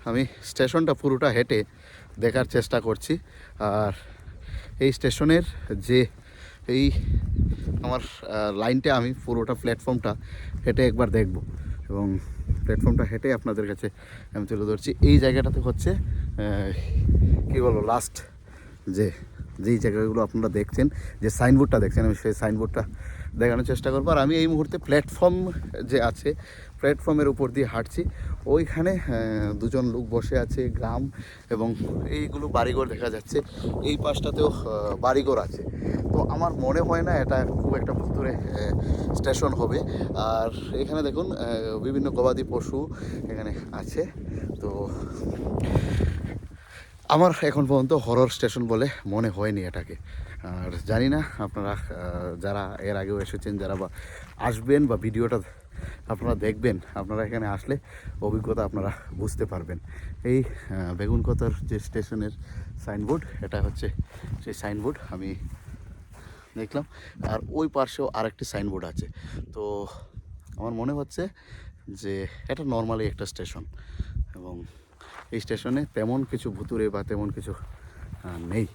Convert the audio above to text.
আমি স্টেশনটা পুরোটা হেঁটে দেখার চেষ্টা করছি। আর এই স্টেশনের যে এই আমার লাইনটা আমি পুরোটা প্ল্যাটফর্মটা হেঁটে একবার দেখব এবং প্ল্যাটফর্মটা হেঁটে আপনাদের কাছে আমি তুলে ধরছি। এই জায়গাটাতে হচ্ছে কী বলবো লাস্ট যেই জায়গাগুলো আপনারা দেখছেন, যে সাইনবোর্ডটা দেখছেন, আমি সেই সাইনবোর্ডটা দেখানোর চেষ্টা করবো। আর আমি এই মুহূর্তে প্ল্যাটফর্ম যে আছে প্ল্যাটফর্মের উপর দিয়ে হাঁটছি। ওইখানে দুজন লোক বসে আছে, গ্রাম এবং এইগুলো বাড়িঘর দেখা যাচ্ছে। এই পাশটাতেও বাড়িঘর আছে। তো আমার মনে হয় না এটা খুব একটা ভুতুরে স্টেশন হবে। আর এখানে দেখুন বিভিন্ন গবাদি পশু এখানে আছে। তো আমার এখন পর্যন্ত হরর স্টেশন বলে মনে হয়নি এটাকে। আর জানি না আপনারা যারা এর আগেও এসেছেন, যারা বা আসবেন বা ভিডিওটা আপনারা দেখবেন, আপনারা এখানে আসলে অভিজ্ঞতা আপনারা বুঝতে পারবেন। এই বেগুনকতার যে স্টেশনের সাইনবোর্ড, এটা হচ্ছে সেই সাইনবোর্ড আমি দেখলাম। আর ওই পাশেও আরেকটি সাইনবোর্ড আছে। তো আমার মনে হচ্ছে যে এটা নর্মালি একটা স্টেশন এবং এই স্টেশনে তেমন কিছু ভুতুরে বা তেমন কিছু নেই।